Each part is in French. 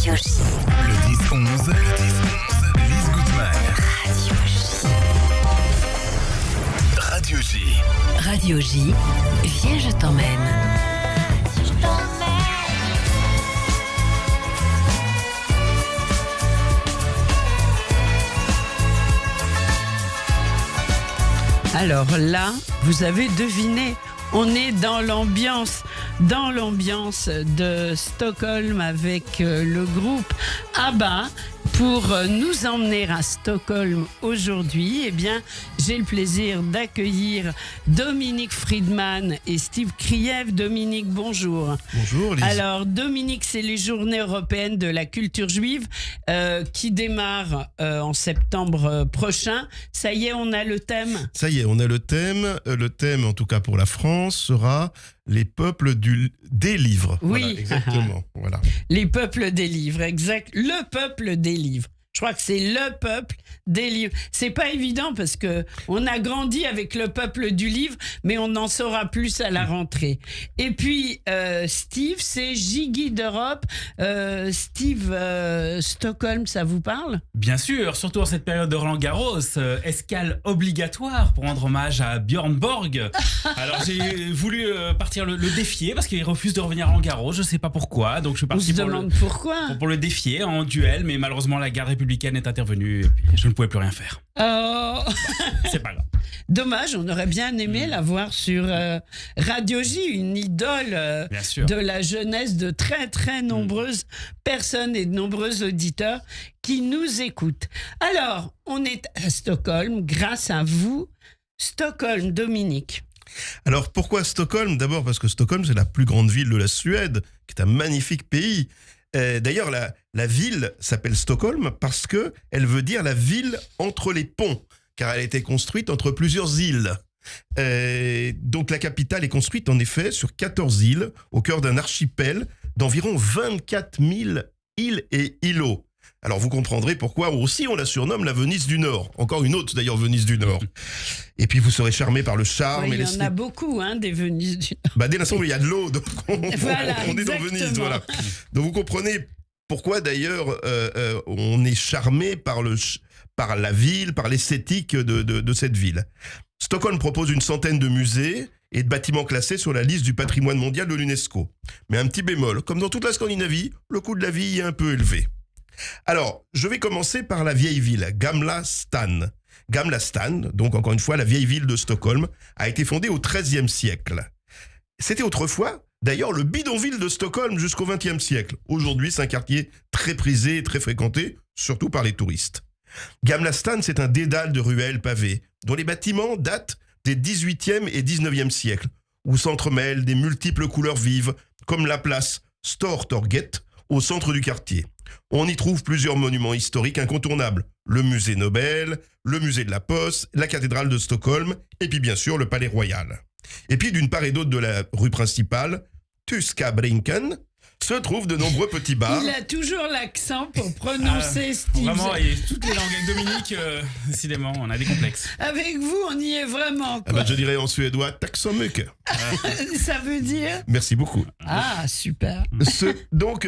Radio J. Le 10-11, Lise Goodman. Radio J. Radio J. Radio J, viens je t'emmène. Alors là, vous avez deviné, on est dans l'ambiance de Stockholm avec le groupe ABBA. Pour nous emmener à Stockholm aujourd'hui, eh bien, j'ai le plaisir d'accueillir Dominique Friedman et Steve Kriev. Dominique, bonjour. Bonjour Lise. Alors Dominique, c'est les Journées européennes de la culture juive qui démarrent en septembre prochain. Ça y est, on a le thème. Ça y est, on a le thème. Le thème, en tout cas pour la France, sera les peuples des livres. Oui. Voilà, exactement. Voilà. Les peuples des livres, exact. Le peuple des livres. Je crois que c'est le peuple des livres. C'est pas évident parce que on a grandi avec le peuple du livre, mais on en saura plus à la rentrée. Et puis Steve, c'est Gigi d'Europe. Steve, Stockholm, ça vous parle ? Bien sûr, surtout en cette période de Roland-Garros, escale obligatoire pour rendre hommage à Björn Borg. Alors j'ai voulu partir le défier parce qu'il refuse de revenir à Roland-Garros, je sais pas pourquoi, donc je suis parti pour le défier en duel, mais malheureusement la garde républicaine est intervenue et puis je ne pouvais plus rien faire. Oh. C'est pas grave. Dommage, on aurait bien aimé la voir sur Radio J, une idole Bien sûr. de la jeunesse de très très nombreuses personnes et de nombreux auditeurs qui nous écoutent. Alors, on est à Stockholm grâce à vous. Stockholm, Dominique. Alors pourquoi Stockholm ? D'abord parce que Stockholm, c'est la plus grande ville de la Suède, qui est un magnifique pays. D'ailleurs, la ville s'appelle Stockholm parce qu'elle veut dire la ville entre les ponts, car elle a été construite entre plusieurs îles. Donc la capitale est construite en effet sur 14 îles, au cœur d'un archipel d'environ 24 000 îles et îlots. Alors vous comprendrez pourquoi aussi on la surnomme la Venise du Nord. Encore une autre d'ailleurs, Venise du Nord. Et puis vous serez charmé par le charme. Ouais, et il y en a beaucoup, des Venice du Nord. dès l'instant où il y a de l'eau, donc Voilà, on est dans exactement. Venise. Voilà. Donc vous comprenez pourquoi d'ailleurs on est charmé par la ville, par l'esthétique de cette ville. Stockholm propose une centaine de musées et de bâtiments classés sur la liste du patrimoine mondial de l'UNESCO. Mais un petit bémol, comme dans toute la Scandinavie, le coût de la vie est un peu élevé. Alors, je vais commencer par la vieille ville, Gamla Stan. Gamla Stan, donc encore une fois la vieille ville de Stockholm, a été fondée au XIIIe siècle. C'était autrefois, d'ailleurs, le bidonville de Stockholm jusqu'au XXe siècle. Aujourd'hui, c'est un quartier très prisé et très fréquenté, surtout par les touristes. Gamla Stan, c'est un dédale de ruelles pavées, dont les bâtiments datent des XVIIIe et XIXe siècles, où s'entremêlent des multiples couleurs vives, comme la place Stortorget, au centre du quartier. On y trouve plusieurs monuments historiques incontournables. Le musée Nobel, le musée de la Poste, la cathédrale de Stockholm, et puis bien sûr le palais royal. Et puis d'une part et d'autre de la rue principale, Tuskabrinken, se trouvent de nombreux petits bars. Il a toujours l'accent pour prononcer Steve. Vraiment, et toutes les langues avec Dominique, décidément, on a des complexes. Avec vous, on y est vraiment, quoi. Je dirais en suédois, tack så mycket. Ça veut dire... Merci beaucoup. Ah, super. Donc,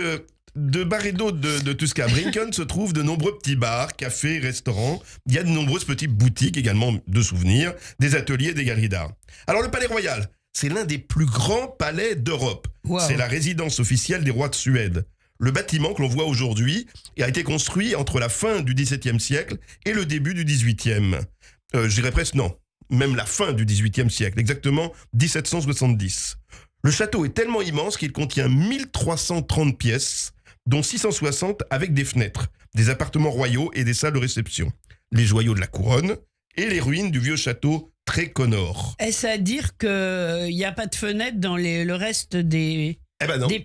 de bar et d'autre de Tuskabrinken se trouvent de nombreux petits bars, cafés, restaurants. Il y a de nombreuses petites boutiques également de souvenirs, des ateliers, des galeries d'art. Alors le palais royal, c'est l'un des plus grands palais d'Europe. Wow. C'est la résidence officielle des rois de Suède. Le bâtiment que l'on voit aujourd'hui a été construit entre la fin du XVIIe siècle et le début du XVIIIe. Je dirais presque non, même la fin du XVIIIe siècle, exactement 1770. Le château est tellement immense qu'il contient 1330 pièces, dont 660 avec des fenêtres, des appartements royaux et des salles de réception, les joyaux de la couronne et les ruines du vieux château très Connor. Est-ce à dire qu'il n'y a pas de fenêtre dans le reste des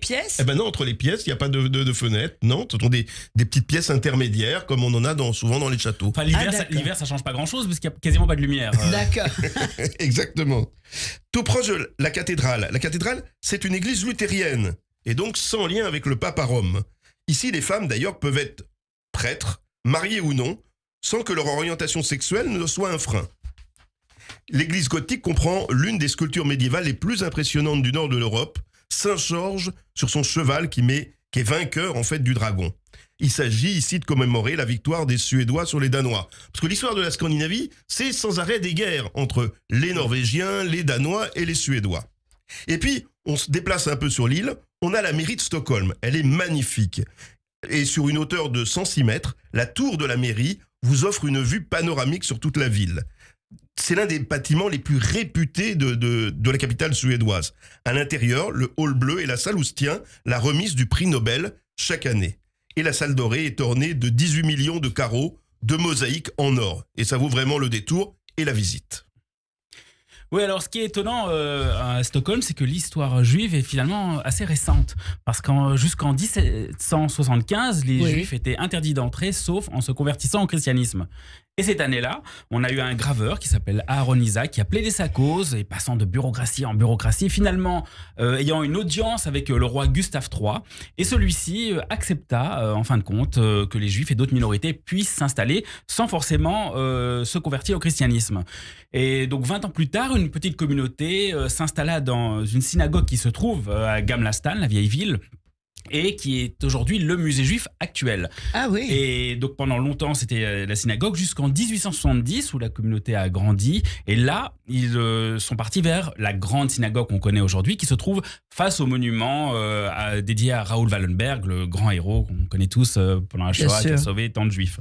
pièces ? Non, entre les pièces, il n'y a pas de fenêtres. Non, ce sont des petites pièces intermédiaires, comme on en a souvent dans les châteaux. Enfin, d'accord. l'hiver, ça change pas grand-chose parce qu'il n'y a quasiment pas de lumière. D'accord. Exactement. Tout proche de la cathédrale. La cathédrale, c'est une église luthérienne, et donc sans lien avec le pape à Rome. Ici, les femmes, d'ailleurs, peuvent être prêtres, mariées ou non, sans que leur orientation sexuelle ne soit un frein. L'église gothique comprend l'une des sculptures médiévales les plus impressionnantes du nord de l'Europe, Saint Georges sur son cheval qui met qui est vainqueur en fait du dragon. Il s'agit ici de commémorer la victoire des Suédois sur les Danois. Parce que l'histoire de la Scandinavie, c'est sans arrêt des guerres entre les Norvégiens, les Danois et les Suédois. Et puis, on se déplace un peu sur l'île, on a la mairie de Stockholm. Elle est magnifique. Et sur une hauteur de 106 mètres, la tour de la mairie vous offre une vue panoramique sur toute la ville. C'est l'un des bâtiments les plus réputés de la capitale suédoise. À l'intérieur, le hall bleu est la salle où se tient la remise du prix Nobel chaque année. Et la salle dorée est ornée de 18 millions de carreaux de mosaïques en or. Et ça vaut vraiment le détour et la visite. Oui, alors ce qui est étonnant à Stockholm, c'est que l'histoire juive est finalement assez récente. Parce qu'en jusqu'en 1775, les Juifs étaient interdits d'entrer, sauf en se convertissant au christianisme. Et cette année-là, on a eu un graveur qui s'appelle Aaron Isaac, qui a plaidé sa cause, et passant de bureaucratie en bureaucratie, finalement ayant une audience avec le roi Gustave III. Et celui-ci accepta, en fin de compte, que les Juifs et d'autres minorités puissent s'installer sans forcément se convertir au christianisme. Et donc 20 ans plus tard, une petite communauté s'installa dans une synagogue qui se trouve à Gamla-stan, la vieille ville, et qui est aujourd'hui le musée juif actuel. Ah oui. Et donc pendant longtemps, c'était la synagogue jusqu'en 1870 où la communauté a grandi. Et là, ils sont partis vers la grande synagogue qu'on connaît aujourd'hui, qui se trouve face au monument dédié à Raoul Wallenberg, le grand héros qu'on connaît tous pendant la Shoah, qui a sauvé tant de juifs.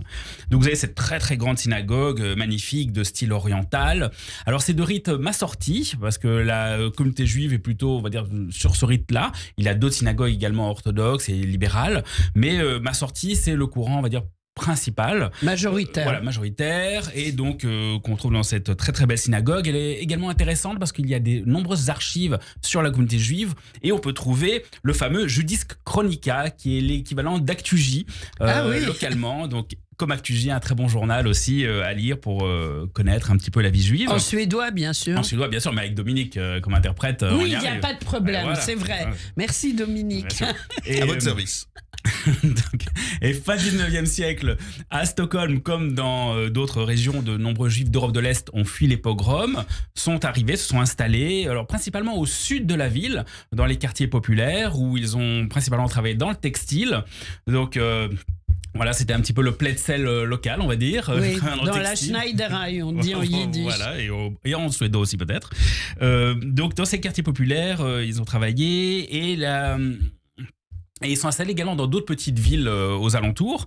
Donc vous avez cette très très grande synagogue magnifique de style oriental. Alors c'est de rite massorti, parce que la communauté juive est plutôt, on va dire, sur ce rite-là. Il y a d'autres synagogues également orthodoxes et libérales, mais massorti, c'est le courant, on va dire, principal. Majoritaire. Voilà, majoritaire, et donc qu'on trouve dans cette très très belle synagogue. Elle est également intéressante parce qu'il y a de nombreuses archives sur la communauté juive, et on peut trouver le fameux Judisk Chronica, qui est l'équivalent d'Actu-J localement. Donc comme Actu-J, un très bon journal aussi à lire pour connaître un petit peu la vie juive. En suédois, bien sûr. En suédois, bien sûr, mais avec Dominique comme interprète. Oui, il n'y a pas de problème, voilà. C'est vrai. Ouais. Merci Dominique. Et à votre service. Donc, et fin 19e siècle, à Stockholm, comme dans d'autres régions, de nombreux juifs d'Europe de l'Est ont fui les pogroms, sont arrivés, se sont installés, alors principalement au sud de la ville, dans les quartiers populaires, où ils ont principalement travaillé dans le textile. Donc voilà, c'était un petit peu le Plätzel local, on va dire. Oui, dans la Schneiderei, on dit en yiddish. Voilà, et en suédois aussi peut-être. Donc dans ces quartiers populaires, ils ont travaillé, et ils sont installés également dans d'autres petites villes aux alentours.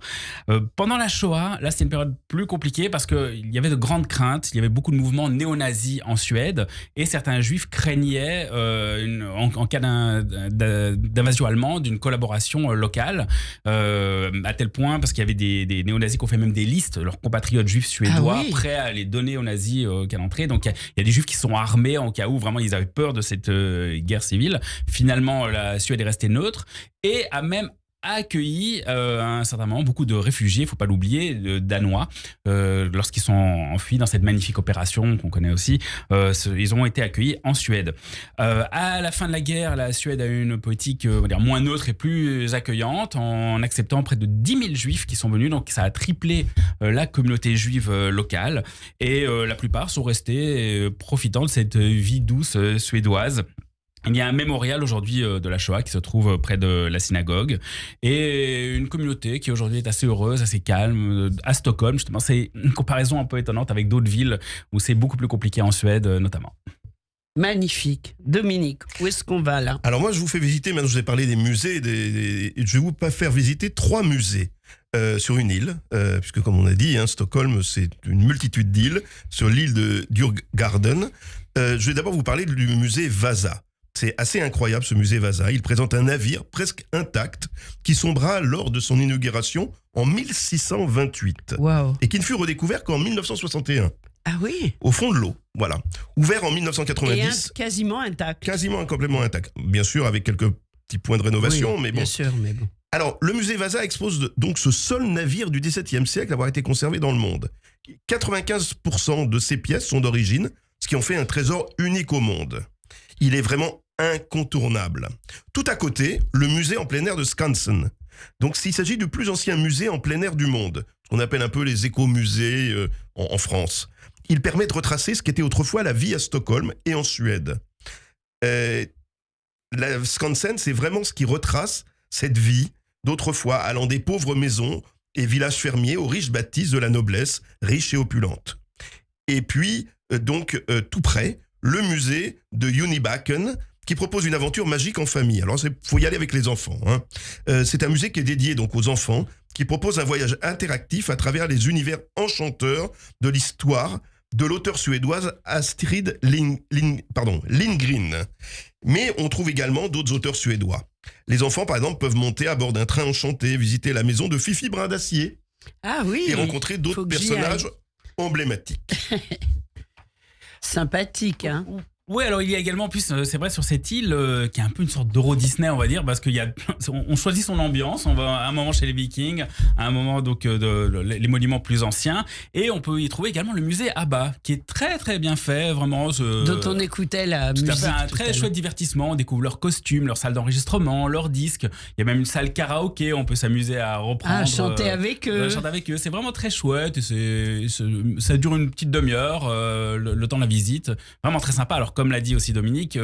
Pendant la Shoah, là, c'était une période plus compliquée parce qu'il y avait de grandes craintes. Il y avait beaucoup de mouvements néo-nazis en Suède, et certains juifs craignaient, en cas d'invasion allemande, une collaboration locale, à tel point, parce qu'il y avait des néo-nazis qui ont fait même des listes, leurs compatriotes juifs suédois, prêts à les donner aux nazis qu'à l'entrée. Donc il y a des juifs qui sont armés en cas où vraiment ils avaient peur de cette guerre civile. Finalement, la Suède est restée neutre, et a même accueilli à un certain moment beaucoup de réfugiés, il ne faut pas l'oublier, danois, lorsqu'ils sont enfuis dans cette magnifique opération qu'on connaît aussi. Ils ont été accueillis en Suède. À la fin de la guerre, la Suède a eu une politique on va dire, moins neutre et plus accueillante, en acceptant près de 10 000 juifs qui sont venus. Donc ça a triplé la communauté juive locale, et la plupart sont restés profitant de cette vie douce suédoise. Il y a un mémorial aujourd'hui de la Shoah qui se trouve près de la synagogue, et une communauté qui aujourd'hui est assez heureuse, assez calme. À Stockholm, justement, c'est une comparaison un peu étonnante avec d'autres villes où c'est beaucoup plus compliqué, en Suède notamment. Magnifique. Dominique, où est-ce qu'on va là? Alors moi, je vous fais visiter, maintenant je vous ai parlé des musées, je vais vous faire visiter 3 musées sur une île, puisque comme on a dit, Stockholm, c'est une multitude d'îles, sur l'île de Djurgården. Je vais d'abord vous parler du musée Vasa. C'est assez incroyable, ce musée Vasa. Il présente un navire presque intact qui sombra lors de son inauguration en 1628. Wow. Et qui ne fut redécouvert qu'en 1961. Ah oui. Au fond de l'eau, voilà. Ouvert en 1990. Et quasiment intact. Quasiment complètement intact. Bien sûr, avec quelques petits points de rénovation, mais bon. Bien sûr, mais bon. Alors, le musée Vasa expose donc ce seul navire du XVIIe siècle à avoir été conservé dans le monde. 95% de ses pièces sont d'origine, ce qui en fait un trésor unique au monde. Il est vraiment incontournable. Tout à côté, le musée en plein air de Skansen. Donc, il s'agit du plus ancien musée en plein air du monde, ce qu'on appelle un peu les écomusées en France. Il permet de retracer ce qu'était autrefois la vie à Stockholm et en Suède. La Skansen, c'est vraiment ce qui retrace cette vie d'autrefois allant des pauvres maisons et villages fermiers aux riches bâtisses de la noblesse, riche et opulente. Et puis, tout près, le musée de Unibaken, qui propose une aventure magique en famille. Alors, faut y aller avec les enfants. Hein. C'est un musée qui est dédié donc aux enfants, qui propose un voyage interactif à travers les univers enchanteurs de l'histoire de l'auteure suédoise Astrid Lindgren. Mais on trouve également d'autres auteurs suédois. Les enfants, par exemple, peuvent monter à bord d'un train enchanté, visiter la maison de Fifi Brin d'Acier Ah oui. et rencontrer d'autres personnages emblématiques. Sympathique, hein. Oui, alors il y a également, en plus, c'est vrai, sur cette île, qui est un peu une sorte d'Euro Disney, on va dire, parce on choisit son ambiance. On va à un moment chez les Vikings, à un moment donc les monuments plus anciens, et on peut y trouver également le musée ABBA, qui est très très bien fait, vraiment. Dont on écoutait la musique. Tout à fait, un très chouette divertissement. On découvre leurs costumes, leurs salles d'enregistrement, leurs disques. Il y a même une salle karaoké, on peut s'amuser à reprendre. Chanter avec eux. Chanter avec eux, c'est vraiment très chouette. Et ça dure une petite demi-heure, le temps de la visite. Vraiment très sympa. Alors, comme l'a dit aussi Dominique,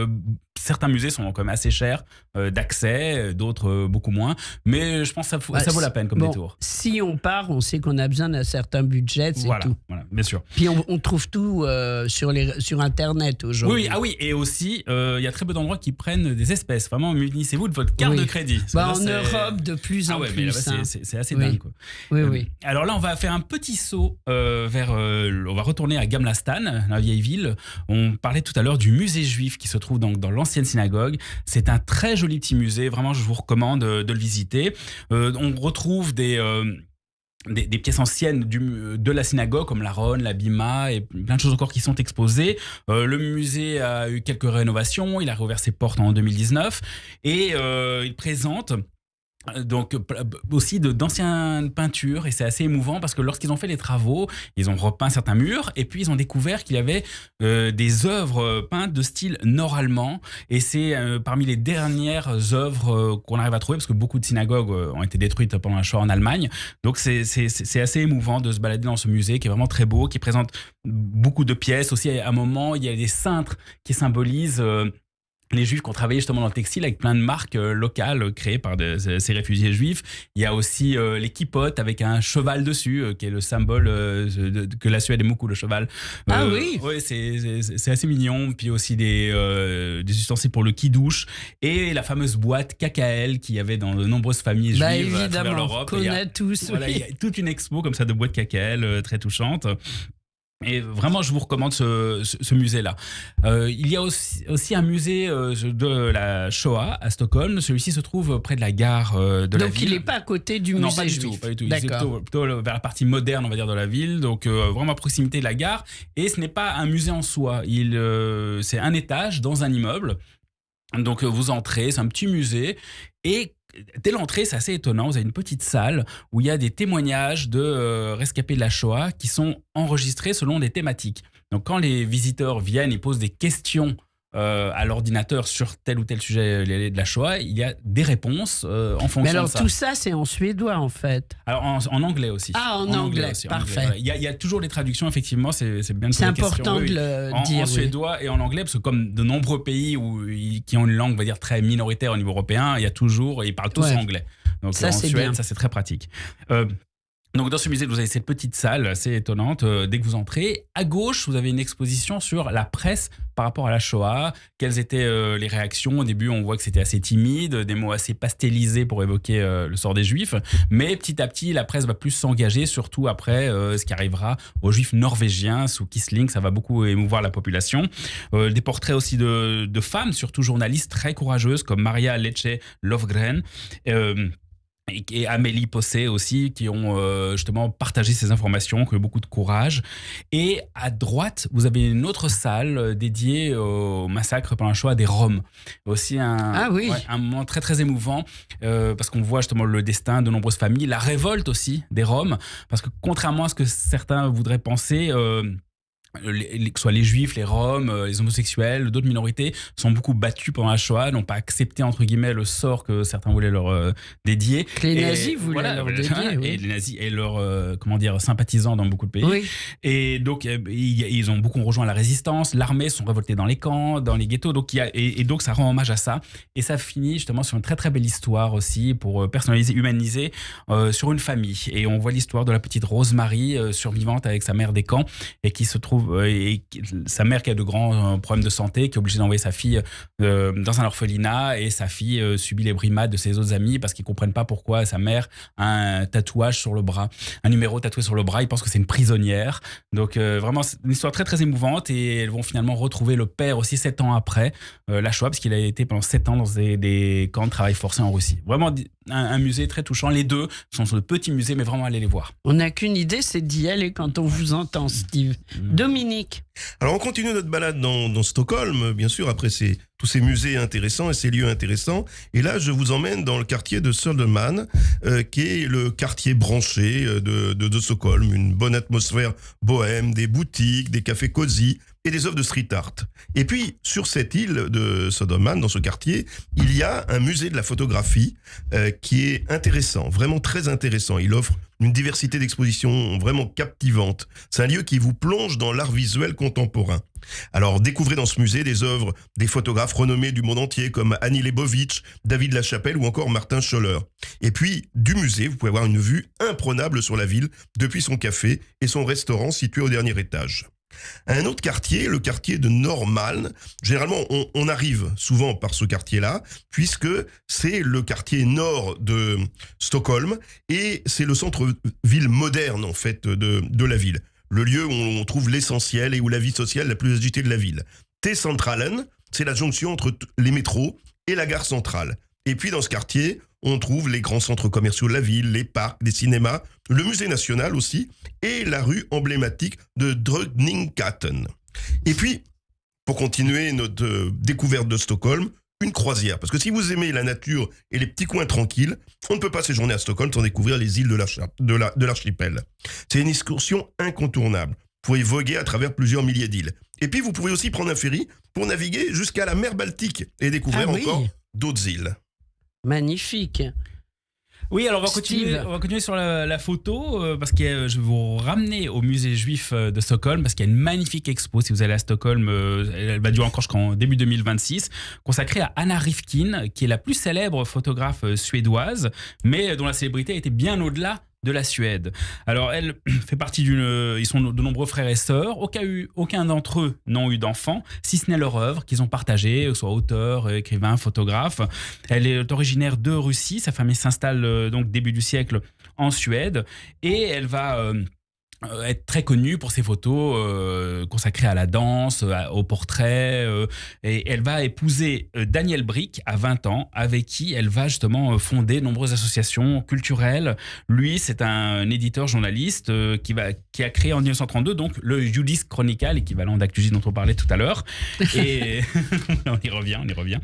certains musées sont quand même assez chers d'accès, d'autres beaucoup moins. Mais je pense que ça vaut la peine comme détour. Si on part, on sait qu'on a besoin d'un certain budget, c'est tout. Voilà, bien sûr. Puis on trouve tout sur Internet aujourd'hui. Oui, et aussi, il y a très peu d'endroits qui prennent des espèces. Vraiment, munissez-vous de votre carte de crédit. En Europe, de plus en plus. Là-bas, c'est assez dingue. Quoi. Oui. Alors là, on va faire un petit saut on va retourner à Gamlastan, la vieille ville. On parlait tout à l'heure du musée juif qui se trouve dans l'ancienne synagogue. C'est un très joli petit musée. Vraiment, je vous recommande de le visiter. On retrouve des pièces anciennes de la synagogue comme l'aron, la bima et plein de choses encore qui sont exposées. Le musée a eu quelques rénovations. Il a rouvert ses portes en 2019 et il présente donc aussi d'anciennes peintures, et c'est assez émouvant parce que lorsqu'ils ont fait les travaux, ils ont repeint certains murs et puis ils ont découvert qu'il y avait des œuvres peintes de style nord-allemand, et c'est parmi les dernières œuvres qu'on arrive à trouver parce que beaucoup de synagogues ont été détruites pendant la Shoah en Allemagne. Donc c'est assez émouvant de se balader dans ce musée qui est vraiment très beau, qui présente beaucoup de pièces. Aussi, à un moment, il y a des cintres qui symbolisent les Juifs qui ont travaillé justement dans le textile avec plein de marques locales créées par ces réfugiés juifs. Il y a aussi les kippotes avec un cheval dessus, qui est le symbole que la Suède aime beaucoup, le cheval. Ah oui. Oui, c'est assez mignon. Puis aussi des ustensiles pour le kidouche et la fameuse boîte KKL qu'il y avait dans de nombreuses familles juives à travers l'Europe. Qu'on a tous. Voilà, il y a toute une expo comme ça de boîtes KKL très touchante. Et vraiment, je vous recommande ce musée-là. Il y a aussi un musée de la Shoah à Stockholm. Celui-ci se trouve près de la gare de la ville. Donc, il n'est pas à côté du musée juif. Non, pas du tout. D'accord. Il est plutôt vers la partie moderne, on va dire, de la ville. Donc, vraiment à proximité de la gare. Et ce n'est pas un musée en soi. C'est un étage dans un immeuble. Donc, vous entrez, c'est un petit musée. Et dès l'entrée, c'est assez étonnant. Vous avez une petite salle où il y a des témoignages de rescapés de la Shoah qui sont enregistrés selon des thématiques. Donc, quand les visiteurs viennent, ils posent des questions à l'ordinateur sur tel ou tel sujet de la Shoah, il y a des réponses en fonction de ça. Mais alors, tout ça, c'est en suédois, en fait. Alors, en anglais aussi. Ah, en anglais aussi, parfait. Il y a toujours les traductions, effectivement, c'est bien de poser C'est la question. important de le dire. En suédois et en anglais, parce que comme de nombreux pays qui ont une langue, on va dire, très minoritaire au niveau européen, ils parlent tous anglais. Donc, ça, en c'est Suède, bien. ça, c'est très pratique. Donc dans ce musée, vous avez cette petite salle assez étonnante. Dès que vous entrez, à gauche, vous avez une exposition sur la presse par rapport à la Shoah. Quelles étaient les réactions? Au début, on voit que c'était assez timide, des mots assez pastelisés pour évoquer le sort des Juifs. Mais petit à petit, la presse va plus s'engager, surtout après ce qui arrivera aux Juifs norvégiens sous Quisling. Ça va beaucoup émouvoir la population. Des portraits aussi de femmes, surtout journalistes très courageuses comme Maria Lecce Lovgren. Et Amélie Possé aussi, qui ont justement partagé ces informations, qui ont eu beaucoup de courage. Et à droite, vous avez une autre salle dédiée au massacre pendant la Shoah des Roms. Aussi un moment très très émouvant, parce qu'on voit justement le destin de nombreuses familles, la révolte aussi des Roms, parce que contrairement à ce que certains voudraient penser, que ce soit les juifs, les roms, les homosexuels, d'autres minorités, sont beaucoup battus pendant la Shoah, n'ont pas accepté entre guillemets le sort que certains voulaient leur dédier. Que les nazis voulaient leur dédier. Oui. Et les nazis et leurs sympathisants dans beaucoup de pays. Oui. Et donc ils ont beaucoup rejoint la résistance, l'armée sont révoltés dans les camps, dans les ghettos. Donc donc ça rend hommage à ça. Et ça finit justement sur une très très belle histoire aussi pour personnaliser, humaniser sur une famille. Et on voit l'histoire de la petite Rosemary survivante avec sa mère des camps et qui se trouve sa mère qui a de grands problèmes de santé, qui est obligée d'envoyer sa fille dans un orphelinat, et sa fille subit les brimades de ses autres amis parce qu'ils comprennent pas pourquoi sa mère a un tatouage sur le bras, un numéro tatoué sur le bras. Ils pensent que c'est une prisonnière. Donc vraiment c'est une histoire très très émouvante, et elles vont finalement retrouver le père aussi 7 ans après la Shoah, parce qu'il a été pendant 7 ans dans des camps de travail forcé en Russie. Vraiment un musée très touchant. Les deux sont sur de petits musées, mais vraiment allez les voir. On n'a qu'une idée, c'est d'y aller quand on vous entend, Steve. Dominique. Alors on continue notre balade dans Stockholm, bien sûr, après tous ces musées intéressants et ces lieux intéressants. Et là, je vous emmène dans le quartier de Södermalm, qui est le quartier branché de Stockholm. Une bonne atmosphère bohème, des boutiques, des cafés cosy et des œuvres de street art. Et puis, sur cette île de Södermalm, dans ce quartier, il y a un musée de la photographie qui est intéressant, vraiment très intéressant. Il offre une diversité d'expositions vraiment captivante. C'est un lieu qui vous plonge dans l'art visuel contemporain. Alors, découvrez dans ce musée des œuvres des photographes renommés du monde entier comme Annie Leibovitch, David Lachapelle ou encore Martin Scholler. Et puis, du musée, vous pouvez avoir une vue imprenable sur la ville depuis son café et son restaurant situé au dernier étage. Un autre quartier, le quartier de Norrmalm. Généralement, on arrive souvent par ce quartier-là, puisque c'est le quartier nord de Stockholm et c'est le centre-ville moderne, en fait, de la ville. Le lieu où on trouve l'essentiel et où la vie sociale la plus agitée de la ville. T-Centralen, c'est la jonction entre les métros et la gare centrale. Et puis dans ce quartier, on trouve les grands centres commerciaux de la ville, les parcs, les cinémas, le musée national aussi, et la rue emblématique de Drottninggatan. Et puis, pour continuer notre découverte de Stockholm, une croisière. Parce que si vous aimez la nature et les petits coins tranquilles, on ne peut pas séjourner à Stockholm sans découvrir les îles de l'archipel. C'est une excursion incontournable. Vous pouvez voguer à travers plusieurs milliers d'îles. Et puis, vous pouvez aussi prendre un ferry pour naviguer jusqu'à la mer Baltique et découvrir encore d'autres îles. Magnifique. Oui, alors on va continuer sur la photo parce que je vais vous ramener au musée juif de Stockholm parce qu'il y a une magnifique expo. Si vous allez à Stockholm, elle va durer encore jusqu'en début 2026, consacrée à Anna Rifkin, qui est la plus célèbre photographe suédoise, mais dont la célébrité était bien au-delà de la Suède. Alors elle fait partie ils sont de nombreux frères et sœurs. Aucun d'entre eux n'ont eu d'enfants, si ce n'est leur œuvre qu'ils ont partagée, soit auteur, écrivain, photographe. Elle est originaire de Russie. Sa famille s'installe donc début du siècle en Suède et elle va être très connue pour ses photos consacrées à la danse, au portrait. Et elle va épouser Daniel Brick à 20 ans, avec qui elle va justement fonder de nombreuses associations culturelles. Lui, c'est un éditeur journaliste qui a créé en 1932 donc le Judith Chronicle, l'équivalent d'Actu-J dont on parlait tout à l'heure. Et on y revient.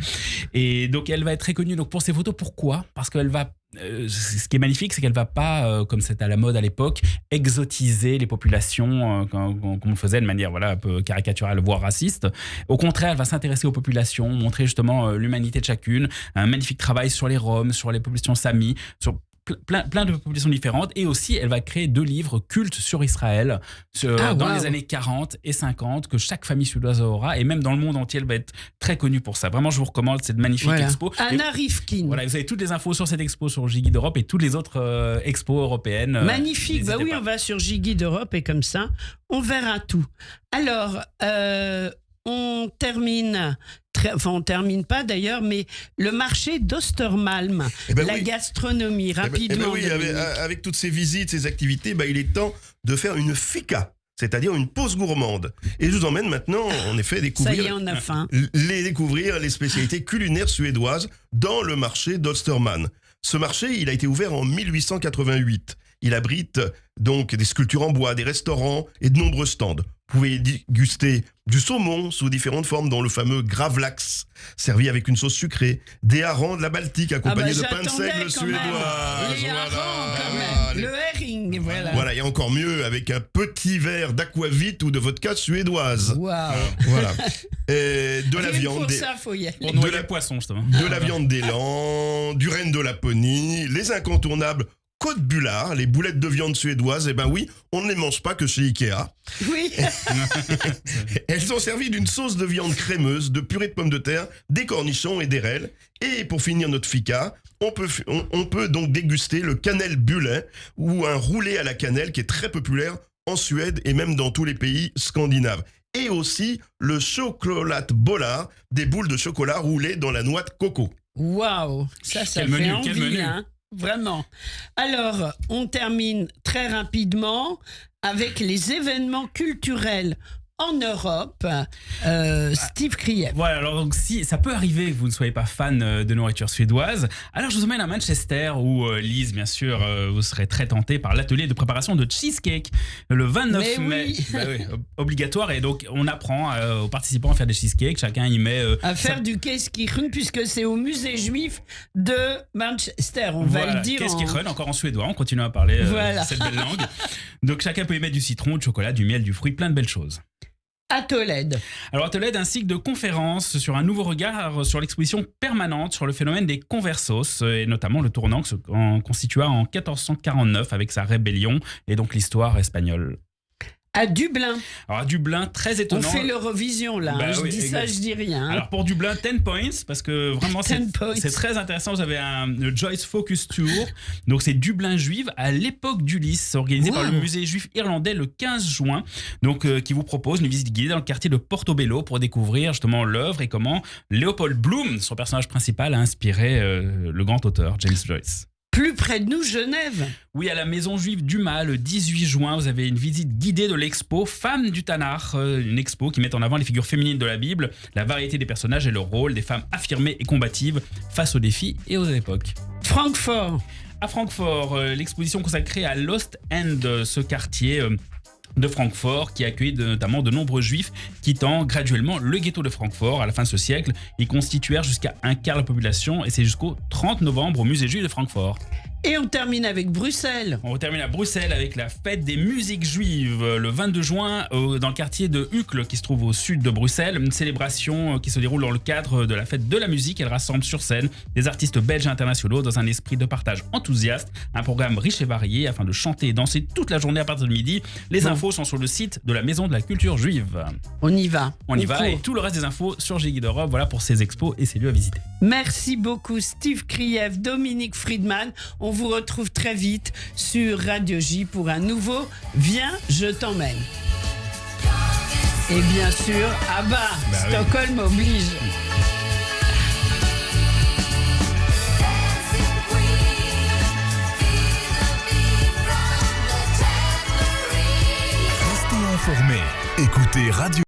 Et donc elle va être très connue donc, pour ses photos. Pourquoi ? Parce qu'elle va ce qui est magnifique, c'est qu'elle ne va pas, comme c'était à la mode à l'époque, exotiser les populations comme on le faisait de manière un peu caricaturale, voire raciste. Au contraire, elle va s'intéresser aux populations, montrer justement l'humanité de chacune, un magnifique travail sur les Roms, sur les populations Samis, sur plein de populations différentes. Et aussi, elle va créer 2 livres cultes sur Israël dans les années 40 et 50 que chaque famille suédoise aura. Et même dans le monde entier, elle va être très connue pour ça. Vraiment, je vous recommande cette magnifique expo. Anna Rifkin. Voilà, vous avez toutes les infos sur cette expo sur J-Guide Europe et toutes les autres expos européennes. Magnifique. Bah oui, on va sur J-Guide Europe et comme ça, on verra tout. Alors, on termine... Enfin, on ne termine pas d'ailleurs, mais le marché d'Östermalm, gastronomie, rapidement. Avec toutes ces visites, ces activités, il est temps de faire une fika, c'est-à-dire une pause gourmande. Et je vous emmène maintenant, en effet, découvrir, ça y est, on a faim. découvrir les spécialités culinaires suédoises dans le marché d'Östermalm. Ce marché, il a été ouvert en 1888. Il abrite donc des sculptures en bois, des restaurants et de nombreux stands. Vous pouvez déguster du saumon sous différentes formes, dont le fameux gravlax, servi avec une sauce sucrée, des harengs de la Baltique accompagnés de pain de seigle suédois. Les harengs, quand Voilà. même. Le herring, voilà. Voilà, et encore mieux avec un petit verre d'aquavit ou de vodka suédoise. Waouh. Voilà. Et de la Rien viande, pour ça, faut y aller. Pour noyer le poisson, justement. de la viande d'élan, du renne de Laponie, les incontournables Côte Bullard, les boulettes de viande suédoises. Eh ben oui, on ne les mange pas que chez Ikea. Oui. Elles sont servies d'une sauce de viande crémeuse, de purée de pommes de terre, des cornichons et des rêles. Et pour finir notre fika, on peut donc déguster le cannelbulle ou un roulé à la cannelle qui est très populaire en Suède et même dans tous les pays scandinaves. Et aussi le chocolatbollar, des boules de chocolat roulées dans la noix de coco. Waouh. Ça Quel fait menu, envie, quel menu. hein. Vraiment. Alors, on termine très rapidement avec les événements culturels en Europe. Steve Kriev. Voilà, alors donc si ça peut arriver que vous ne soyez pas fan de nourriture suédoise, alors je vous emmène à Manchester où Lise, bien sûr, vous serez très tentée par l'atelier de préparation de cheesecake le 29 Mais mai. oui. Bah oui, obligatoire, et donc on apprend aux participants à faire des cheesecakes, chacun y met... À faire du Keskirun, puisque c'est au musée juif de Manchester. On va le dire. Qu'est-ce en- qui run encore en suédois, on continue à parler Voilà. cette belle langue. Donc chacun peut y mettre du citron, du chocolat, du miel, du fruit, plein de belles choses. À Tolède. Alors à Tolède, un cycle de conférences sur un nouveau regard sur l'exposition permanente sur le phénomène des conversos, et notamment le tournant que se constitua en 1449 avec sa rébellion et donc l'histoire espagnole. À Dublin. Alors à Dublin, très On étonnant. fait l'Eurovision, là. Bah hein. Je oui, dis ça, exact. je dis rien. hein. Alors pour Dublin, 10 points, parce que vraiment 10 points. c'est très intéressant. Vous avez le Joyce Focus Tour, donc c'est Dublin juive à l'époque d'Ulysse, organisé par le Wow. musée juif irlandais le 15 juin, donc qui vous propose une visite guidée dans le quartier de Portobello pour découvrir justement l'œuvre et comment Leopold Bloom, son personnage principal, a inspiré le grand auteur James Joyce. Plus près de nous, Genève. Oui, à la Maison Juive d'Uma, le 18 juin, vous avez une visite guidée de l'expo Femmes du Tanakh, une expo qui met en avant les figures féminines de la Bible, la variété des personnages et le rôle des femmes affirmées et combatives face aux défis et aux époques. Francfort. À Francfort, l'exposition consacrée à Lost End, ce quartier de Francfort qui accueille notamment de nombreux juifs quittant graduellement le ghetto de Francfort à la fin de ce siècle. Ils constituèrent jusqu'à un quart de la population et c'est jusqu'au 30 novembre au musée juif de Francfort. Et on termine avec Bruxelles. On termine à Bruxelles avec la fête des musiques juives le 22 juin dans le quartier de Uccle qui se trouve au sud de Bruxelles. Une célébration qui se déroule dans le cadre de la fête de la musique. Elle rassemble sur scène des artistes belges et internationaux dans un esprit de partage enthousiaste. Un programme riche et varié afin de chanter et danser toute la journée à partir de midi. Les infos sont sur le site de la Maison de la Culture Juive. On y va. On y va court. et tout le reste des infos sur J-Guide Europe. Voilà pour ces expos et ces lieux à visiter. Merci beaucoup Steve Kriev, Dominique Friedman. On vous retrouve très vite sur Radio J pour un nouveau Viens, je t'emmène. Et bien sûr, oui. Stockholm oblige. Restez informés. Écoutez Radio